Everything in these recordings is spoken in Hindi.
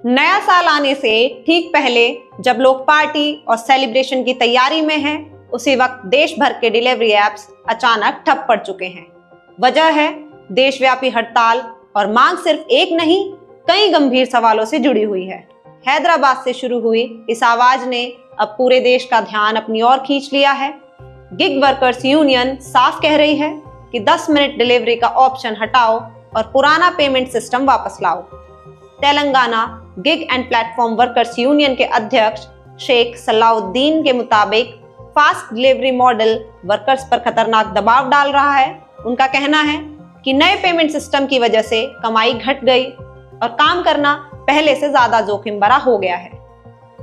नया साल आने से ठीक पहले जब लोग पार्टी और सेलिब्रेशन की तैयारी में हैं, उसी वक्त देश भर के डिलीवरी एप्स अचानक ठप पड़ चुके हैं। वजह है देशव्यापी हड़ताल और मांग सिर्फ एक नहीं, कई गंभीर सवालों से जुड़ी हुई है। हैदराबाद से शुरू हुई इस आवाज ने अब पूरे देश का ध्यान अपनी ओर खींच लिया है। गिग वर्कर्स यूनियन साफ कह रही है कि 10 मिनट डिलीवरी का ऑप्शन हटाओ और पुराना पेमेंट सिस्टम वापस लाओ। Telangana gig and platform workers union के अध्यक्ष शेख सलाउद्दीन के मुताबिक फास्ट डिलीवरी मॉडल वर्कर्स पर खतरनाक दबाव डाल रहा है। उनका कहना है कि नए पेमेंट सिस्टम की वजह से कमाई घट गई और काम करना पहले से ज्यादा जोखिम भरा हो गया है।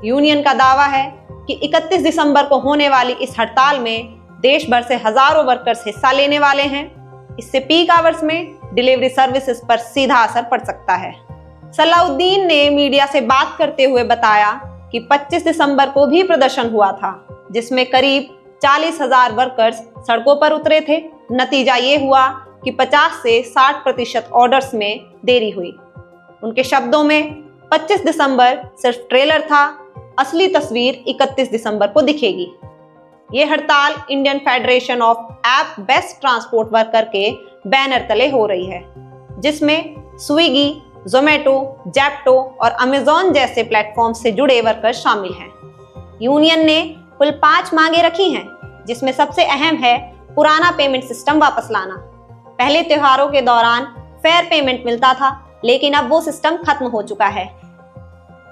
यूनियन का दावा है कि 31 दिसंबर को होने वाली इस हड़ताल में देश भर से हजारों वर्कर्स हिस्सा लेने वाले हैं। इससे पीक आवर्स में डिलीवरी सर्विसेज पर सीधा असर पड़ सकता है। सलाउद्दीन ने मीडिया से बात करते हुए बताया कि 25 दिसंबर को भी प्रदर्शन हुआ था, जिसमें करीब 40,000 वर्कर्स सड़कों पर उतरे थे। नतीजा ये हुआ कि 50 से 60% ऑर्डर्स में देरी हुई। उनके शब्दों में 25 दिसंबर सिर्फ ट्रेलर था, असली तस्वीर 31 दिसंबर को दिखेगी। ये हड़ताल Indian federation of app best transport worker के बैनर तले हो रही है, जिसमें स्विगी, जोमेटो, जेप्टो और अमेजॉन जैसे प्लेटफॉर्म से जुड़े वर्कर शामिल हैं। यूनियन ने कुल 5 मांगे रखी हैं, जिसमें सबसे अहम है पुराना पेमेंट सिस्टम वापस लाना। पहले त्योहारों के दौरान फेयर पेमेंट मिलता था, लेकिन अब वो सिस्टम खत्म हो चुका है।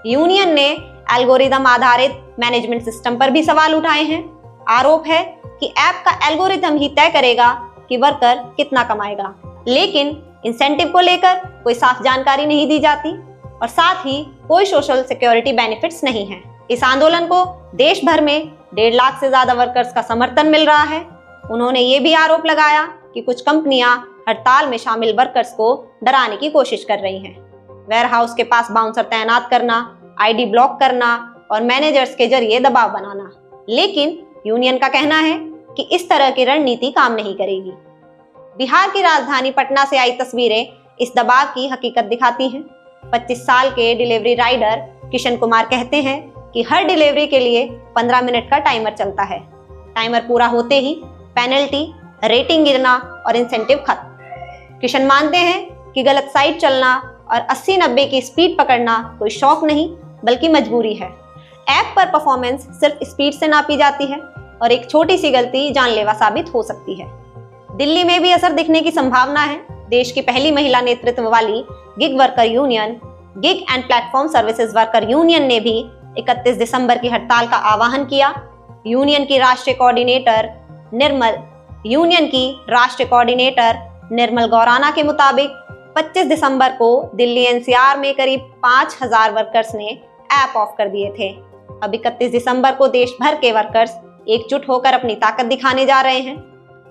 यूनियन ने एल्गोरिदम आधारित मैनेजमेंट सिस्टम पर भी सवाल उठाए हैं। आरोप है कि ऐप का एल्गोरिदम ही तय करेगा कि वर्कर कितना कमाएगा, लेकिन इंसेंटिव को लेकर कोई साफ जानकारी नहीं दी जाती और साथ ही कोई सोशल सिक्योरिटी बेनिफिट्स नहीं है। इस आंदोलन को देश भर में 1.5 लाख से ज्यादा वर्कर्स का समर्थन मिल रहा है। उन्होंने ये भी आरोप लगाया कि कुछ कंपनियां हड़ताल में शामिल वर्कर्स को डराने की कोशिश कर रही हैं। वेयरहाउस के पास बाउंसर तैनात करना, आईडी ब्लॉक करना और मैनेजर्स के जरिए दबाव बनाना। लेकिन यूनियन का कहना है कि इस तरह की रणनीति काम नहीं करेगी। बिहार की राजधानी पटना से आई तस्वीरें इस दबाव की हकीकत दिखाती हैं। 25 साल के डिलीवरी राइडर किशन कुमार कहते हैं कि हर डिलीवरी के लिए 15 मिनट का टाइमर चलता है। टाइमर पूरा होते ही पेनल्टी, रेटिंग गिरना और इंसेंटिव खत्म। किशन मानते हैं कि गलत साइड चलना और 80-90 की स्पीड पकड़ना कोई शौक नहीं, बल्कि मजबूरी है। ऐप पर परफॉर्मेंस सिर्फ स्पीड से नापी जाती है और एक छोटी सी गलती जानलेवा साबित हो सकती है। दिल्ली में भी असर दिखने की संभावना है। देश की पहली महिला नेतृत्व वाली gig worker union, gig and platform services worker union ने भी 31 दिसंबर की हड़ताल का आह्वान किया। यूनियन की राष्ट्रीय कोऑर्डिनेटर निर्मल गौराना के मुताबिक 25 दिसंबर को दिल्ली एनसीआर में करीब 5,000 वर्कर्स ने ऐप ऑफ कर दिए थे। अब 31 दिसंबर को देश भर के वर्कर्स एकजुट होकर अपनी ताकत दिखाने जा रहे हैं।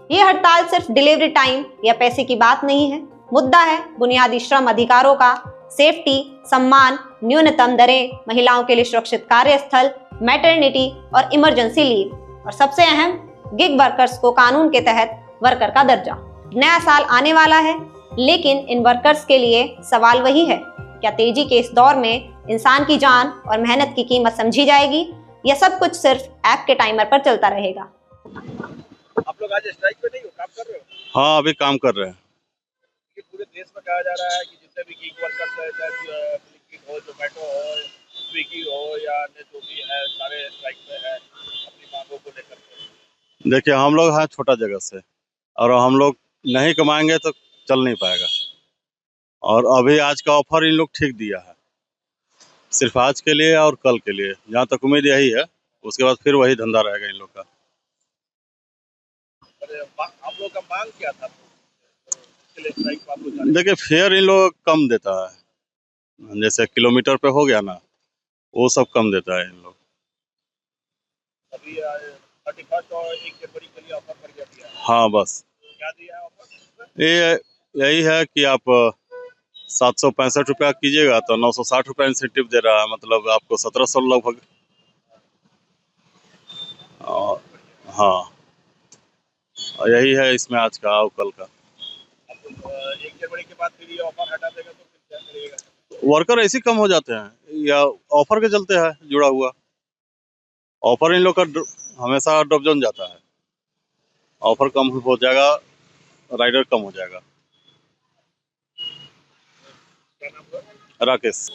ये हड़ताल सिर्फ डिलीवरी टाइम या पैसे की बात नहीं है। मुद्दा है बुनियादी श्रम अधिकारों का, सेफ्टी, सम्मान, न्यूनतम दरें, महिलाओं के लिए सुरक्षित कार्यस्थल, मैटरनिटी और इमरजेंसी लीव, और सबसे अहम गिग वर्कर्स को कानून के तहत वर्कर का दर्जा। नया साल आने वाला है, लेकिन इन वर्कर्स के लिए सवाल वही है, क्या तेजी के इस दौर में इंसान की जान और मेहनत की कीमत समझी जाएगी, या सब कुछ सिर्फ ऐप के टाइमर पर चलता रहेगा? आप लोग आज स्ट्राइक पे नहीं हो, काम कर रहे हो? हाँ, अभी काम कर रहे हैं। कि पूरे देश में कहा जा रहा है कि जितने भी गिग वर्कर्स है, चाहे ब्लिंकिट हो, जोमेटो हो, स्विगी हो या अन्य जो भी है, सारे स्ट्राइक पे है अपनी मांगों को लेकर के। देखिए, हम लोग हैं छोटा जगह से और हम लोग नहीं कमाएंगे तो चल नहीं पाएगा। और अभी आज का ऑफर इन लोग ठीक दिया है, सिर्फ आज के लिए और कल के लिए, जहाँ तक उम्मीद यही है। उसके बाद फिर वही धंधा रहेगा इन लोग का। आप लोग का मांग क्या था? इसके लिए स्ट्राइक पे आप लोग जा रहे हैं? देखिए, फेयर इन लोग कम देता है, जैसे किलोमीटर पे हो गया ना, वो सब कम देता है इन लोग। अभी 31 और 1 जनवरी के लिए ऑफर कर दिया है। हाँ, बस क्या दिया है ऑफर? ये यही है कि आप 765 रुपया कीजिएगा तो 960 रुपया इंसेंटिव दे रहा है, मतलब आपको 1700 लगभग। और हाँ, और यही है इसमें आज का और कल का। 1 जनवरी के बाद फिर ये ऑफर हटा देगा तो फिर क्या करिएगा? वर्कर ऐसे कम हो जाते हैं या ऑफर के चलते है जुड़ा हुआ। ऑफर इन लोग का हमेशा ड्रॉप जोन जाता है। ऑफर कम हो जाएगा, राइडर कम हो जाएगा। क्या नाम हुआ? राकेश।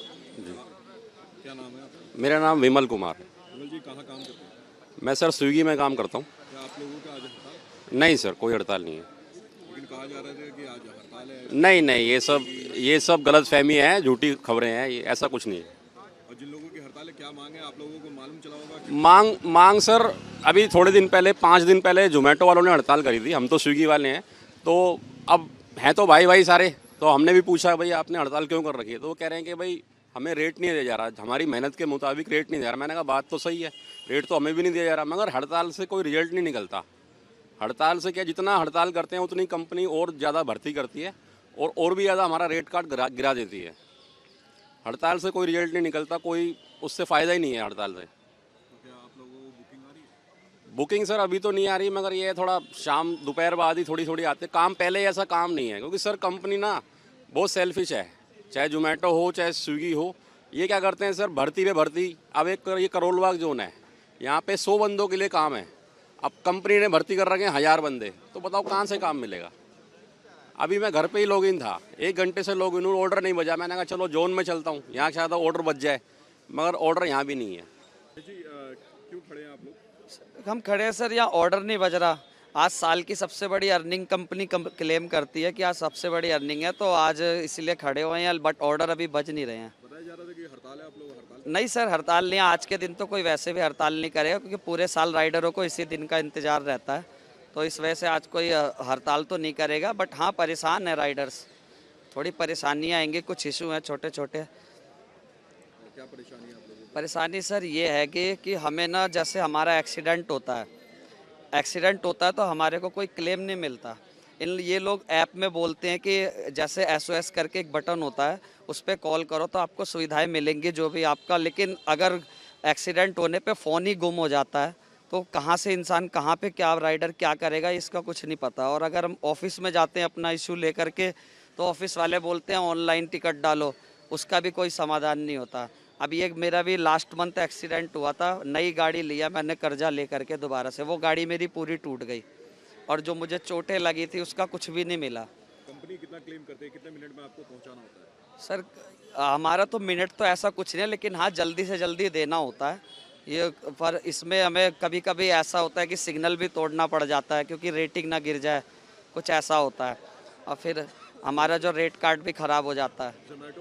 क्या नाम है आपका? मेरा नाम विमल कुमार है। विमल जी कहाँ काम करते हैं? मैं सर स्विगी में काम करता हूँ। क्या आप लोगों का आज हड़ताल? नहीं सर, कोई हड़ताल नहीं है। लेकिन कहा जा रहा था कि आज हड़ताल है। नहीं नहीं, ये सब गलत फहमी है, झूठी खबरें हैं, ये ऐसा कुछ नहीं है। और जिन लोगों की हड़ताल है क्या मांग है आप लोगों को मालूम चला होगा कि मांग सर, अभी थोड़े दिन पहले 5 दिन पहले जोमेटो वालों ने हड़ताल करी थी। हम तो स्विगी वाले हैं, तो अब हैं तो भाई सारे, तो हमने भी पूछा भाई आपने हड़ताल क्यों कर रखी है, तो वो कह रहे हैं कि भाई हमें रेट नहीं दिया जा रहा, हमारी मेहनत के मुताबिक रेट नहीं दिया जा रहा। मैंने कहा बात तो सही है, रेट तो हमें भी नहीं दिया जा रहा, मगर हड़ताल से कोई रिजल्ट नहीं निकलता। हड़ताल से क्या, जितना हड़ताल करते हैं उतनी कंपनी और ज़्यादा भर्ती करती है और भी ज़्यादा हमारा रेट कार्ड गिरा देती है। हड़ताल से कोई रिजल्ट नहीं निकलता, कोई उससे फ़ायदा ही नहीं है हड़ताल से। तो क्या आप लोगों को बुकिंग आ रही है? बुकिंग सर अभी तो नहीं आ रही, मगर ये थोड़ा शाम दोपहर बाद ही थोड़ी थोड़ी आते। काम पहले ऐसा काम नहीं है, क्योंकि सर कंपनी ना बहुत सेल्फिश है, चाहे जोमेटो हो चाहे स्विगी हो। ये क्या करते हैं सर, भर्ती पे भर्ती। अब ये करोल बाग जोन है, यहाँ पे 100 बंदों के लिए काम है। अब कंपनी ने भर्ती कर रखे हैं 1000 बंदे, तो बताओ कहाँ से काम मिलेगा। अभी मैं घर पे ही लॉगिन था, 1 घंटे से लॉगिन हूँ, ऑर्डर नहीं बजा। मैंने कहा चलो जोन में चलता हूँ, यहाँ शायद ऑर्डर बच जाए, मगर ऑर्डर यहाँ भी नहीं है। जी क्यों खड़े हैं आप लोग? हम खड़े हैं सर, यहाँ ऑर्डर नहीं बज रहा। आज साल की सबसे बड़ी अर्निंग कंपनी क्लेम करती है कि आज सबसे बड़ी अर्निंग है, तो आज इसलिए खड़े हुए हैं, बट ऑर्डर अभी बज नहीं रहे हैं। बताया जा रहा था कि हड़ताल है, आप लोग हड़ताल? नहीं सर, हड़ताल नहीं है। आज के दिन तो कोई वैसे भी हड़ताल नहीं करेगा, क्योंकि पूरे साल राइडरों को इसी दिन का इंतजार रहता है, तो इस वजह से आज कोई हड़ताल तो नहीं करेगा। बट हाँ, परेशान है राइडर्स, थोड़ी परेशानियाँ आएंगी, कुछ इशू हैं छोटे छोटे। क्या परेशानी है आप लोगों को? परेशानी सर ये है कि हमें ना, जैसे हमारा एक्सीडेंट होता है तो हमारे को कोई क्लेम नहीं मिलता। ये लोग ऐप में बोलते हैं कि जैसे SOS करके एक बटन होता है, उस पर कॉल करो तो आपको सुविधाएं मिलेंगी जो भी आपका। लेकिन अगर एक्सीडेंट होने पे फ़ोन ही गुम हो जाता है, तो कहाँ से इंसान, कहाँ पे क्या राइडर क्या करेगा, इसका कुछ नहीं पता। और अगर हम ऑफिस में जाते हैं अपना इशू लेकर के, तो ऑफिस वाले बोलते हैं ऑनलाइन टिकट डालो, उसका भी कोई समाधान नहीं होता। अब ये मेरा भी लास्ट मंथ एक्सीडेंट हुआ था, नई गाड़ी लिया मैंने कर्जा लेकर के दोबारा से, वो गाड़ी मेरी पूरी टूट गई, और जो मुझे चोटें लगी थी उसका कुछ भी नहीं मिला। कंपनी कितना क्लेम करते हैं, कितने मिनट में आपको पहुंचाना होता है? सर हमारा तो मिनट तो ऐसा कुछ नहीं है, लेकिन हाँ जल्दी से जल्दी देना होता है ये। पर इसमें हमें कभी कभी ऐसा होता है कि सिग्नल भी तोड़ना पड़ जाता है, क्योंकि रेटिंग ना गिर जाए, कुछ ऐसा होता है, और फिर हमारा जो रेट कार्ड भी ख़राब हो जाता है। जोमेटो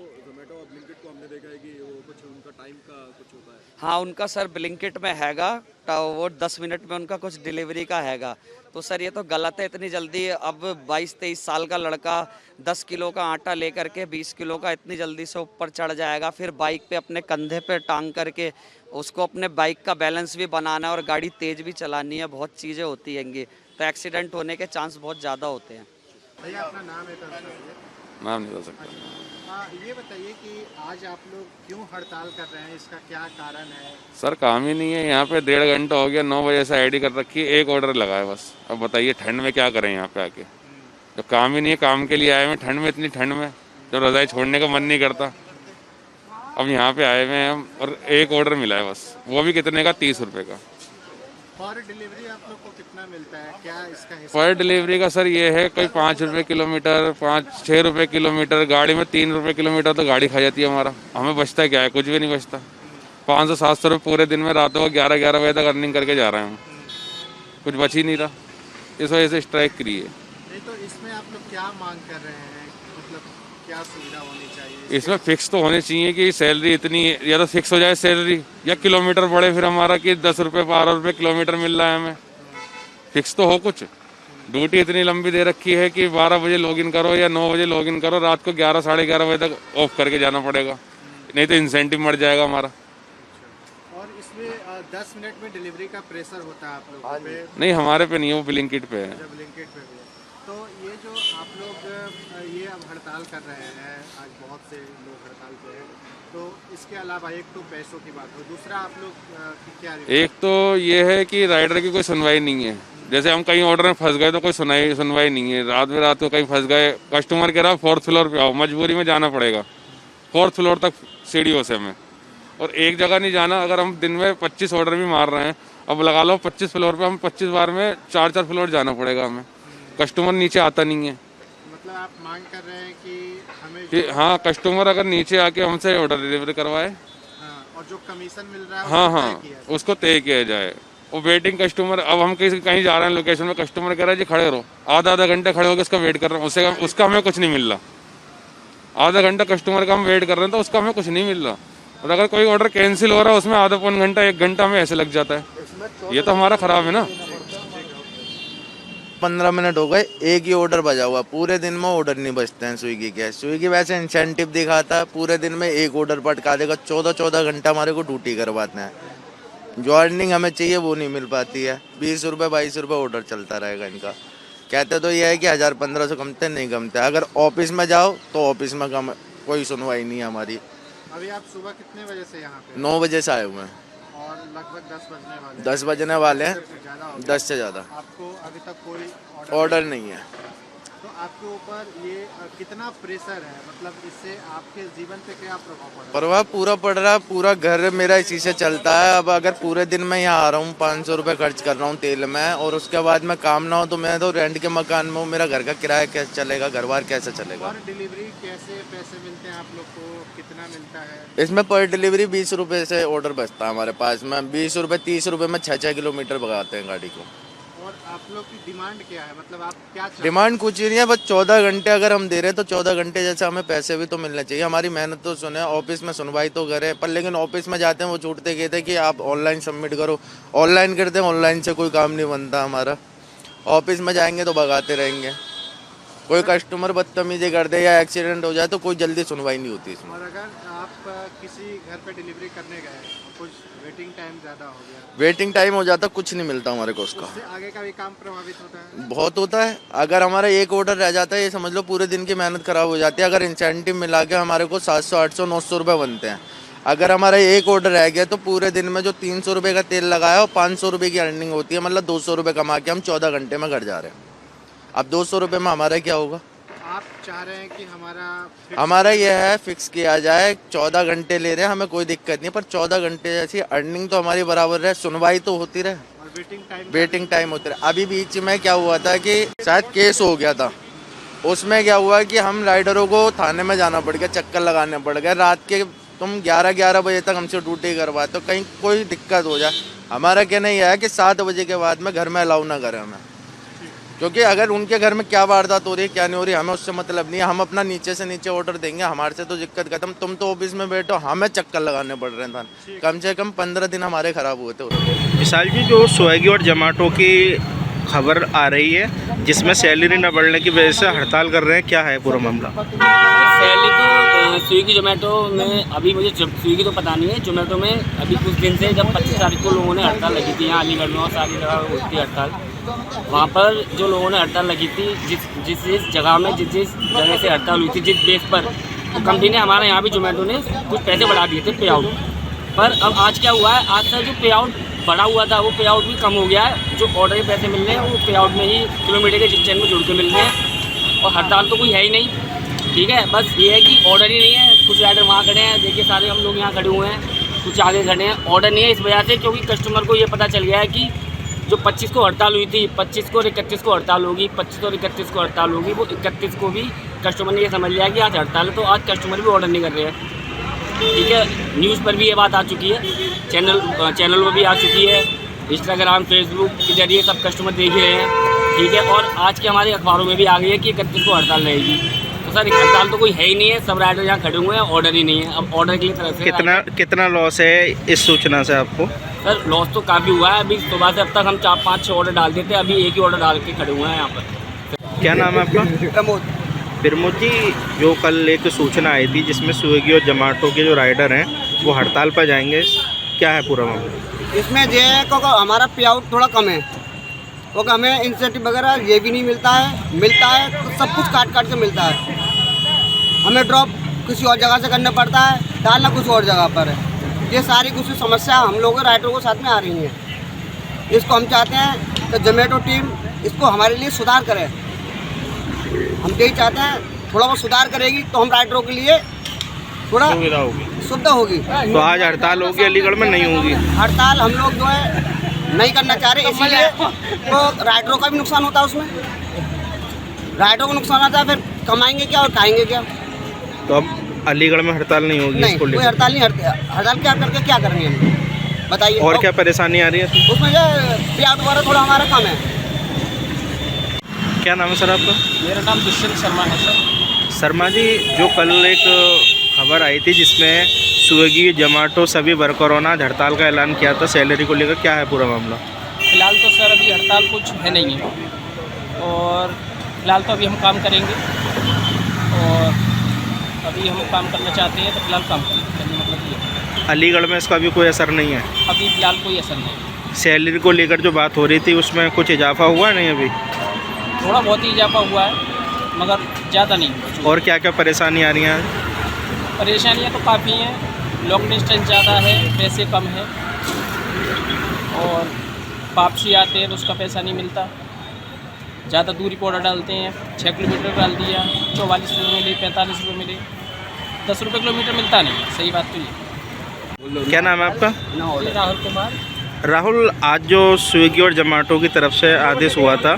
और ब्लिंकिट को हमने देखा है कि वो कुछ उनका टाइम का कुछ होता है। हाँ, उनका सर ब्लिंकिट में हैगा, वो 10 मिनट में उनका कुछ डिलीवरी का हैगा। तो सर ये तो गलत है, इतनी जल्दी। अब 22-23 साल का लड़का 10 किलो का आटा लेकर के 20 किलो का इतनी जल्दी से ऊपर चढ़ जाएगा, फिर बाइक पे अपने कंधे पे टांग करके उसको अपने बाइक का बैलेंस भी बनाना है और गाड़ी तेज़ भी चलानी है, बहुत चीज़ें होती हैंगी, तो एक्सीडेंट होने के चांस बहुत ज़्यादा होते हैं। भैया अपना नाम है तो बताइए। नाम नहीं हो सकता। ये बताइए कि आज आप लोग क्यों हड़ताल कर रहे हैं, इसका क्या कारण है? सर काम ही नहीं है यहाँ पे, 1.5 घंटा हो गया, 9 बजे से आईडी कर रखी है, एक ऑर्डर लगा है बस। अब बताइए ठंड में क्या करें यहाँ पे आके, जब काम ही नहीं है। काम के लिए आए हुए ठंड में, इतनी ठंड में जब रज़ाई छोड़ने का मन नहीं करता। अब यहाँ पे आए हुए हैं हम, और एक ऑर्डर मिला है बस, वो भी कितने का, 30 रुपये का। फॉर डिलीवरी आप लोग को कितना मिलता है, क्या इसका हिसाब? पर डिलीवरी का सर ये है, कोई 5 रुपये किलोमीटर, 5-6 रुपये किलोमीटर, गाड़ी में 3 रुपये किलोमीटर तो गाड़ी खा जाती है हमारा। हमें बचता क्या है, कुछ भी नहीं बचता। 500-700 रुपये पूरे दिन में, रातों को 11-11 बजे तक अर्निंग करके जा रहे हैं हम, कुछ बच ही नहीं रहा। इस वजह से स्ट्राइक करी है। नहीं तो इसमें आप लोग क्या मांग कर रहे हैं, मतलब क्या सुविधा होनी चाहिए? इसमें फिक्स तो होनी चाहिए कि सैलरी इतनी, या तो फिक्स हो जाए सैलरी, या किलोमीटर बढ़े फिर हमारा कि 10 रुपये 12 रुपये किलोमीटर मिल रहा है हमें, फिक्स तो हो कुछ। ड्यूटी इतनी लंबी दे रखी है कि 12 बजे लॉगिन करो या 9 बजे लॉगिन करो, रात को 11-11:30 बजे तक ऑफ करके जाना पड़ेगा, नहीं तो इंसेंटिव मर जाएगा हमारा। और इसमें 10 मिनट में डिलीवरी का प्रेशर होता है आप लोगों पे? नहीं, हमारे पे नहीं है, वो ब्लिंकिट पे है। जब ब्लिंकिट पे भी है। तो ये जो आप लोग ये अब हड़ताल कर रहे हैं, आज बहुत से लोग हड़ताल पे हैं, तो इसके अलावा एक तो पैसों की बात हो, दूसरा आप लोग की क्या? एक तो ये है कि राइडर की कोई सुनवाई नहीं है। जैसे हम कहीं ऑर्डर में फंस गए तो कोई सुनवाई नहीं है। रात को कहीं फंस गए, कस्टमर कह रहा 4th फ्लोर पे आओ, मजबूरी में जाना पड़ेगा, 4th फ्लोर तक सीढ़ियों से हमें, और एक जगह नहीं जाना। अगर हम दिन में 25 ऑर्डर भी मार रहे हैं, अब लगा लो 25 फ्लोर पे हम 25 बार में 4-4 फ्लोर जाना पड़ेगा हमें। कस्टमर नीचे आता नहीं है। मतलब आप मांग कर रहे हैं कि हमें कि हाँ, कस्टमर अगर नीचे आके हमसे ऑर्डर डिलीवरी करवाए, हाँ, और जो कमीशन मिल रहा है हाँ उसको हाँ, तय किया जाए। उसको तय किया जाए। और वेटिंग कस्टमर, अब हम कहीं जा रहे हैं लोकेशन में, कस्टमर कह रहा है जी खड़े रहो, आधा घंटे खड़े होकर उसका वेट कर रहे हैं, उसका हमें कुछ नहीं मिल रहा। आधा घंटा कस्टमर का हम वेट कर रहे हैं तो उसका हमें कुछ नहीं मिल रहा। और अगर कोई ऑर्डर कैंसिल हो रहा है उसमें आधा पौन घंटा 1 घंटा हमें ऐसे लग जाता है। ये तो हमारा खराब है ना। 15 मिनट हो गए, एक ही ऑर्डर बजा हुआ। पूरे दिन में ऑर्डर नहीं बचते हैं स्विगी के। स्विगी वैसे इंसेंटिव दिखाता है, पूरे दिन में एक ऑर्डर पटका देगा। 14-14 घंटा हमारे को ड्यूटी करवाते हैं। जो अर्निंग हमें चाहिए वो नहीं मिल पाती है। 20 रुपये 22 रुपये ऑर्डर चलता रहेगा इनका। कहते तो ये है कि 1000-1500 कमते नहीं कमते। अगर ऑफिस में जाओ तो ऑफिस में कम, कोई सुनवाई नहीं है हमारी। अभी आप सुबह कितने बजे से यहाँ पे? 9 बजे से आए हुए हैं और लगभग 10 बजने वाले हैं। 10 बजने वाले हैं, ज़्यादा हो गया। 10 से ज़्यादा आपको अभी तक कोई ऑर्डर नहीं है। तो आपके ऊपर ये कितना प्रेशर है, मतलब इससे आपके जीवन पे क्या प्रभाव पड़ रहा है? प्रभाव पूरा पड़ रहा है। पूरा घर मेरा इसी से चलता है। अब अगर पूरे दिन में यहाँ आ रहा हूँ, 500 रुपये खर्च कर रहा हूँ तेल में, और उसके बाद मैं काम ना हो तो मैं तो रेंट के मकान में हूँ। मेरा घर का किराया कैसे चलेगा, घर बार कैसे चलेगा? और डिलीवरी कैसे पैसे मिलते हैं आप लोग को, कितना मिलता है? इसमें पर डिलीवरी 20 रुपये से ऑर्डर बचता है हमारे पास में। 20 रुपये 30 रुपये में 6-6 किलोमीटर भगाते हैं गाड़ी को। और आप लोग की डिमांड क्या है, मतलब आप क्या चाहते हैं? डिमांड कुछ ही नहीं है, बस 14 घंटे अगर हम दे रहे हैं तो 14 घंटे जैसे हमें पैसे भी तो मिलने चाहिए। हमारी मेहनत तो सुने, ऑफिस में सुनवाई तो करे, पर लेकिन ऑफिस में जाते हैं वो छूटते कहते कि आप ऑनलाइन सबमिट करो। ऑनलाइन करते हैं, ऑनलाइन से कोई काम नहीं बनता हमारा। ऑफिस में जाएंगे तो भगाते रहेंगे। कोई कस्टमर बदतमीजी कर दे या एक्सीडेंट हो जाए तो कोई जल्दी सुनवाई नहीं होती इसमें। और अगर आप किसी घर पे डिलीवरी करने गए, कुछ वेटिंग टाइम ज़्यादा हो गया, वेटिंग टाइम हो जाता, कुछ नहीं मिलता हमारे को उसका। उससे आगे का भी काम प्रभावित होता है? बहुत होता है। अगर हमारा एक ऑर्डर रह जाता है, ये समझ लो पूरे दिन की मेहनत खराब हो जाती है। अगर इंसेंटिव मिला के हमारे को 700, 800, 900 रुपये बनते हैं। अगर हमारा एक ऑर्डर रह गया तो पूरे दिन में जो 300 रुपये का तेल लगाया और 500 रुपये की अर्निंग होती है, मतलब 200 रुपये कमा के हम 14 घंटे में घर जा रहे हैं। अब 200 रुपये में हमारा क्या होगा? आप चाह रहे हैं कि हमारा यह है फिक्स किया जाए। 14 घंटे ले रहे हैं, हमें कोई दिक्कत नहीं, पर 14 घंटे जैसी अर्निंग तो हमारी बराबर रहे, सुनवाई तो होती रहे, और वेटिंग टाइम होते रहे। अभी बीच में क्या हुआ था कि शायद केस हो गया था, उसमें क्या हुआ कि हम राइडरों को थाने में जाना पड़ गया, चक्कर लगाने पड़ गए। रात के तुम 11-11 बजे तक हमसे ड्यूटी करवाते हो, कहीं कोई दिक्कत हो जाए। हमारा कहना यह है कि 7 बजे के बाद में घर में अलाउ ना करें हमें, क्योंकि अगर उनके घर में क्या वारदात हो रही है क्या नहीं हो रही हमें उससे मतलब नहीं है। हम अपना नीचे से नीचे ऑर्डर देंगे, हमारे से तो दिक्कत खत्म। तुम तो ऑफिस में बैठो, हमें चक्कर लगाने पड़ रहे हैं। कम से कम 15 दिन हमारे ख़राब हुए थे। विशाल जी, जो स्विगी और जोमेटो की खबर आ रही है जिसमें सैलरी न बढ़ने की वजह से हड़ताल कर रहे हैं, क्या है पूरा मामला? सैलरी तो स्विगी जोमेटो में अभी मुझे स्विगी तो पता नहीं है, जोमेटो में अभी कुछ दिन से जब 25 तारीख को लोगों ने हड़ताल लगी थी यहाँ अलीगढ़ में और सारी जगह होती है हड़ताल। वहाँ पर जो लोगों ने हड़ताल लगी थी, जिस जगह में जिस जगह से हड़ताल हुई थी, जिस बेस पर, तो कंपनी ने हमारे यहाँ भी जोमेटो ने कुछ पैसे बढ़ा दिए थे पे आउट पर। अब आज क्या हुआ है, आज से जो पे आउट बढ़ा हुआ था वो पे आउट भी कम हो गया है। जो ऑर्डर के पैसे मिल रहे हैं वो पे आउट में ही किलोमीटर के चेन में जुड़ के मिल रहे हैं, और हड़ताल तो कोई है ही नहीं। ठीक है, बस ये है कि ऑर्डर ही नहीं है। कुछ राइडर वहाँ खड़े हैं, देखिए सारे हम लोग यहाँ खड़े हुए हैं, कुछ आगे खड़े हैं, ऑर्डर नहीं है इस वजह से क्योंकि कस्टमर को ये पता चल गया है कि जो 25 को हड़ताल हुई थी, 25 को और 31 को हड़ताल होगी, 25 और 31 को हड़ताल होगी, वो 31 को भी कस्टमर ने ये समझ लिया कि आज हड़ताल है, तो आज कस्टमर भी ऑर्डर नहीं कर रहे हैं। ठीक है, न्यूज़ पर भी ये बात आ चुकी है, चैनल पर भी आ चुकी है, इंस्टाग्राम फेसबुक के जरिए सब कस्टमर देख ही रहे हैं। ठीक है, और आज के हमारे अखबारों में भी आ गई है कि 31 को हड़ताल रहेगी। तो सर हड़ताल तो कोई है ही नहीं है, सब राइडर यहाँ खड़े हुए हैं, ऑर्डर ही नहीं है। अब ऑर्डर की तरफ से कितना लॉस है इस सूचना से आपको? सर लॉस तो काफ़ी हुआ है। अभी सुबह से अब तक हम 4-5-6 ऑर्डर डाल देते हैं, अभी एक ही ऑर्डर डाल के खड़े हुए हैं यहाँ पर। क्या नाम है आपका? प्रमोद जी, जो कल एक सूचना आई थी जिसमें स्विगी और जोमेटो के जो राइडर हैं वो हड़ताल पर जाएंगे, क्या है पूरा मामला? इसमें ये है क्योंकि हमारा पे आउट थोड़ा कम है, क्योंकि हमें इंसेंटिव वगैरह ये भी नहीं मिलता है तो सब कुछ काट के मिलता है। हमें ड्रॉप किसी और जगह से करना पड़ता है, डालना कुछ और जगह पर है। ये सारी कुछ समस्या हम लोगों राइडरों को साथ में आ रही हैं। इसको हम चाहते हैं कि जोमेटो टीम इसको हमारे लिए सुधार करे। हम यही चाहते हैं, थोड़ा बहुत सुधार करेगी तो हम राइडरों के लिए थोड़ा सुविधा होगी। सुविधा होगी। तो आज हड़ताल होगी अलीगढ़ में, नहीं होगी हड़ताल हम लोग जो है नहीं करना चाह रहे, इसीलिए तो राइडरों का भी नुकसान होता है उसमें, राइडरों को नुकसान आता है, फिर कमाएंगे क्या और खाएंगे क्या। तो अब अलीगढ़ में हड़ताल नहीं होगी नहीं, इसको कोई लेकर? हड़ताल नहीं, हड़ताल क्या करके क्या करेंगे हम, बताइए। और क्या परेशानी आ रही है? उसमें जो प्याज वगैरह थोड़ा हमारा कम है। क्या नाम है सर आपका? मेरा नाम दुष्यंत शर्मा है सर। शर्मा जी, जो कल एक खबर आई थी जिसमें स्विगी, जोमेटो सभी वर्करों ने हड़ताल का ऐलान किया था सैलरी को लेकर, क्या है पूरा मामला? फ़िलहाल तो सर अभी हड़ताल कुछ है नहीं है, और फ़िलहाल तो अभी हम काम करेंगे, और अभी हम काम करना चाहते हैं तो फ़िलहाल काम करने मतलब ये। अलीगढ़ में इसका अभी कोई असर नहीं है? अभी फ़िलहाल कोई असर नहीं। सैलरी को लेकर जो बात हो रही थी उसमें कुछ इजाफा हुआ नहीं अभी? थोड़ा बहुत ही इजाफा हुआ है, मगर ज़्यादा नहीं। और क्या क्या परेशानी आ रही हैं? परेशानियाँ तो काफ़ी हैं, लॉन्ग डिस्टेंस ज़्यादा है, पैसे कम है, और वापसी आते हैं तो उसका पैसा नहीं मिलता। ज़्यादा दूरी पर ऑर्डर डालते हैं, 6 किलोमीटर डाल दिया, 44 रुपये मिले, 45 रुपये मिले, 10 रुपये किलोमीटर मिलता नहीं है। सही बात तो ये। क्या नाम है आपका? राहुल कुमार। राहुल, आज जो स्विगी और जोमेटो की तरफ से आदेश हुआ था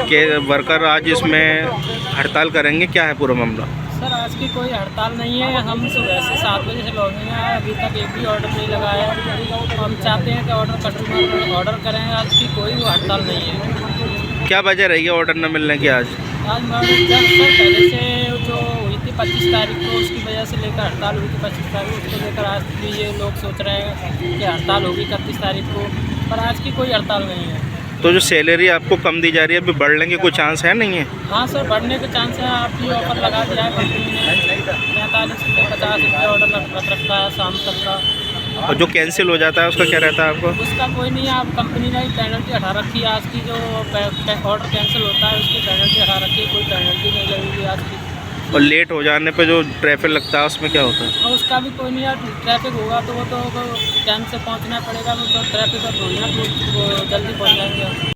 कि वर्कर आज इसमें हड़ताल करेंगे, क्या है पूरा मामला? सर आज की कोई हड़ताल नहीं है, हम सुबह से 7 बजे से लॉगिन हैं, अभी तक एक भी ऑर्डर नहीं लगाया। हम चाहते हैं कि कस्टमर ऑर्डर करें, आज की कोई वो हड़ताल नहीं है। क्या वजह रही है ऑर्डर न मिलने की आज? आज सर पहले से जो हुई थी 25 तारीख को, उसकी वजह से लेकर हड़ताल हुई थी 25 तारीख को, उसको लेकर आज भी ये लोग सोच रहे हैं कि हड़ताल होगी 31 तारीख को, पर आज की कोई हड़ताल नहीं है। तो जो सैलरी आपको कम दी जा रही है अभी बढ़ने के कोई चांस है नहीं है? हाँ सर, बढ़ने के चांस है। आपकी ऑफर लगा दिया है कंपनी ने, 45 रुपये 50 रुपये ऑर्डर रख रखा है शाम तक का। और जो कैंसिल हो जाता है उसका क्या रहता है आपको? उसका कोई नहीं है, आप कंपनी ने पेनल्टी हटा रखी है। आज की जो ऑर्डर कैंसिल होता है उसकी पेनल्टी हटा रखी है, कोई पेनल्टी नहीं लगेगी आज की। और लेट हो जाने पे जो ट्रैफिक लगता है उसमें क्या होता है? और उसका भी कोई नहीं है, ट्रैफिक होगा तो वो तो टाइम से पहुंचना पड़ेगा, वो तो ट्रैफिक का थोड़ी ना जल्दी पहुंच जाएंगे।